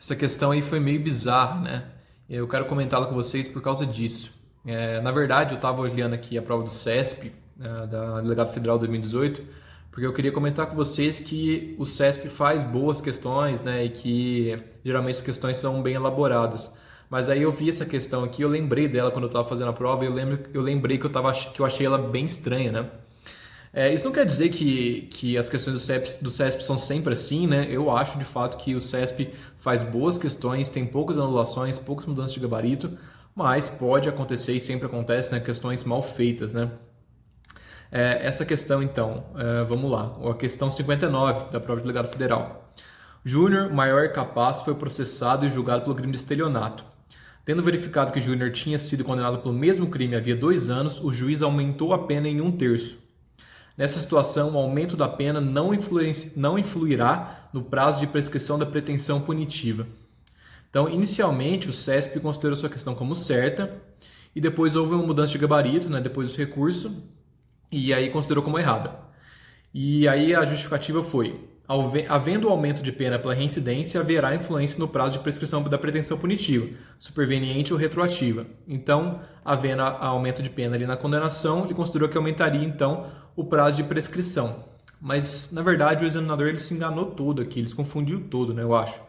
Essa questão aí foi meio bizarra, né? Eu quero comentá-la com vocês por causa disso. Na verdade, eu estava olhando aqui a prova do CESP, da Delegado Federal 2018, porque eu queria comentar com vocês que o CESP faz boas questões, né? E que geralmente as questões são bem elaboradas. Mas aí eu vi essa questão aqui, eu lembrei dela quando eu estava fazendo a prova, e eu lembrei que eu achei ela bem estranha, né? Isso não quer dizer que as questões do CESP são sempre assim, né? Eu acho de fato que o CESP faz boas questões, tem poucas anulações, poucas mudanças de gabarito, mas pode acontecer e sempre acontece, né? Questões mal feitas, né? Essa questão, então, vamos lá. A questão 59 da prova de delegado federal. Júnior, maior capaz, foi processado e julgado pelo crime de estelionato. Tendo verificado que Júnior tinha sido condenado pelo mesmo crime havia 2 anos, o juiz aumentou a pena em 1/3. Nessa situação, o aumento da pena não influirá no prazo de prescrição da pretensão punitiva. Então, inicialmente, o CESP considerou sua questão como certa e depois houve uma mudança de gabarito, né, depois do recurso, e aí considerou como errada. E aí a justificativa foi: havendo aumento de pena pela reincidência, haverá influência no prazo de prescrição da pretensão punitiva, superveniente ou retroativa. Então, havendo aumento de pena ali na condenação, ele considerou que aumentaria então o prazo de prescrição. Mas, na verdade, o examinador ele se enganou todo aqui, ele se confundiu todo, né, eu acho.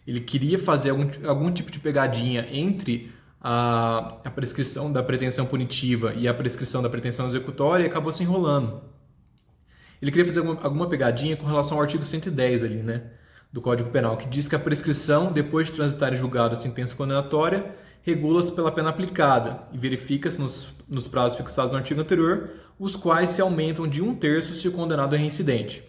Ele queria fazer algum tipo de pegadinha entre a prescrição da pretensão punitiva e a prescrição da pretensão executória e acabou se enrolando. Ele queria fazer alguma pegadinha com relação ao artigo 110 ali, né, do Código Penal, que diz que a prescrição, depois de transitar em julgado a sentença condenatória, regula-se pela pena aplicada e verifica-se nos prazos fixados no artigo anterior, os quais se aumentam de 1/3 se o condenado é reincidente.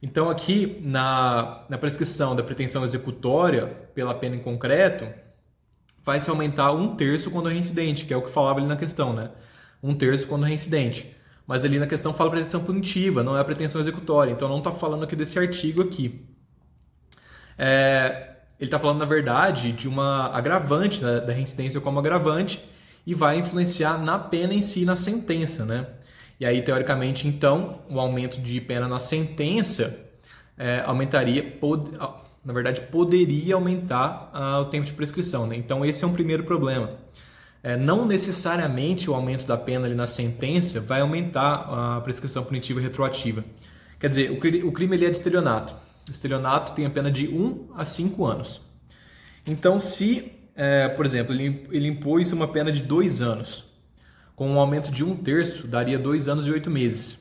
Então, aqui, na prescrição da pretensão executória pela pena em concreto, vai se aumentar 1/3 quando é reincidente, que é o que falava ali na questão, né? 1/3 quando é reincidente. Mas ali na questão fala pretensão punitiva, não é a pretensão executória. Então não está falando aqui desse artigo aqui. Ele está falando, na verdade, de uma agravante, né, da reincidência como agravante, e vai influenciar na pena em si, na sentença, né? E aí, teoricamente, então, o aumento de pena na sentença aumentaria, na verdade, poderia aumentar o tempo de prescrição, né? Então, esse é um primeiro problema. Não necessariamente o aumento da pena ali na sentença vai aumentar a prescrição punitiva retroativa. Quer dizer, o crime ele é de estelionato. O estelionato tem a pena de 1 a 5 anos. Então, se, por exemplo, ele impôs uma pena de 2 anos, com um aumento de 1/3, daria 2 anos e 8 meses.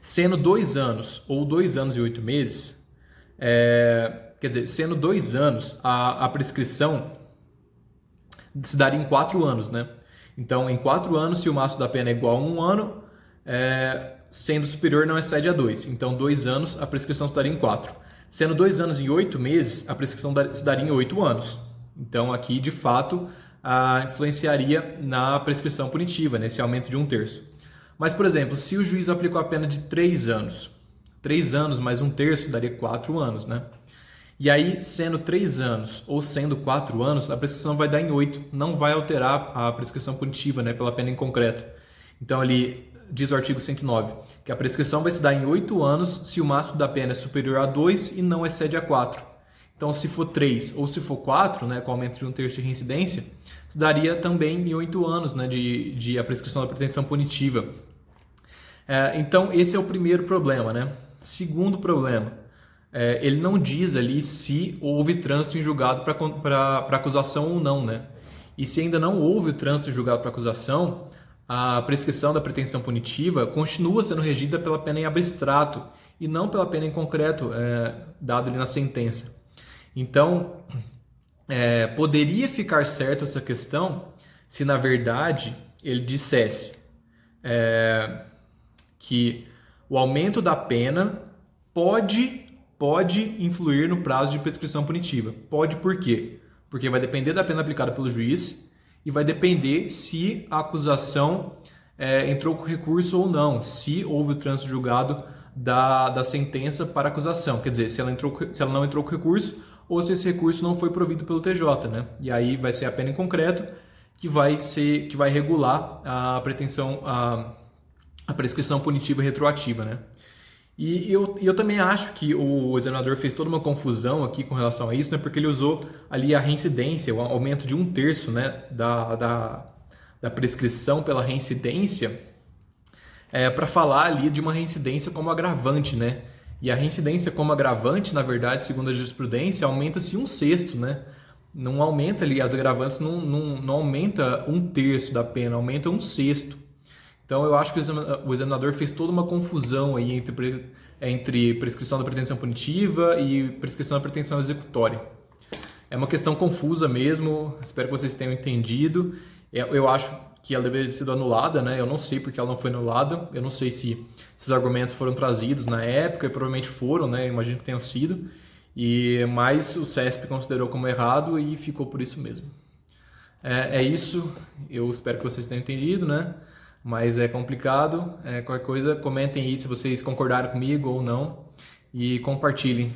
Sendo 2 anos ou 2 anos e 8 meses, quer dizer, sendo 2 anos, a prescrição se daria em 4 anos, né? Então, em 4 anos, se o máximo da pena é igual a 1 ano, sendo superior não excede a 2. Então, 2 anos, a prescrição se daria em 4. Sendo 2 anos e 8 meses, a prescrição se daria em 8 anos. Então, aqui, de fato, influenciaria na prescrição punitiva, nesse aumento de 1/3. Mas, por exemplo, se o juiz aplicou a pena de 3 anos, 3 anos mais 1/3 daria 4 anos, né? E aí, sendo 3 anos ou sendo 4 anos, a prescrição vai dar em 8, não vai alterar a prescrição punitiva, né, pela pena em concreto. Então, ali diz o artigo 109 que a prescrição vai se dar em 8 anos se o máximo da pena é superior a 2 e não excede a 4. Então, se for 3 ou se for 4, né, com aumento de 1/3 de reincidência, se daria também em 8 anos, né, de a prescrição da pretensão punitiva. Então, esse é o primeiro problema, né? Segundo problema, ele não diz ali se houve trânsito em julgado para acusação ou não, né? E se ainda não houve o trânsito em julgado para acusação, a prescrição da pretensão punitiva continua sendo regida pela pena em abstrato e não pela pena em concreto dada ali na sentença. Então, poderia ficar certo essa questão se, na verdade, ele dissesse que o aumento da pena pode influir no prazo de prescrição punitiva. Pode por quê? Porque vai depender da pena aplicada pelo juiz e vai depender se a acusação entrou com recurso ou não, se houve o trânsito julgado da sentença para a acusação. Quer dizer, se ela não entrou com recurso ou se esse recurso não foi provido pelo TJ, né? E aí vai ser a pena em concreto que vai regular a pretensão, a prescrição punitiva retroativa, né? E eu também acho que o examinador fez toda uma confusão aqui com relação a isso, né? Porque ele usou ali a reincidência, o aumento de 1/3, né, da prescrição pela reincidência, para falar ali de uma reincidência como agravante, né? E a reincidência como agravante, na verdade, segundo a jurisprudência, aumenta-se 1/6, né? Não aumenta ali, as agravantes não aumenta 1/3 da pena, aumenta 1/6. Então eu acho que o examinador fez toda uma confusão aí entre prescrição da pretensão punitiva e prescrição da pretensão executória. É uma questão confusa mesmo, espero que vocês tenham entendido. Eu acho que ela deveria ter sido anulada, né? Eu não sei porque ela não foi anulada, eu não sei se esses argumentos foram trazidos na época, e provavelmente foram, né? Eu imagino que tenham sido. Mas o CESP considerou como errado e ficou por isso mesmo. É isso, eu espero que vocês tenham entendido, né? Mas é complicado. Qualquer coisa, comentem aí se vocês concordaram comigo ou não e compartilhem.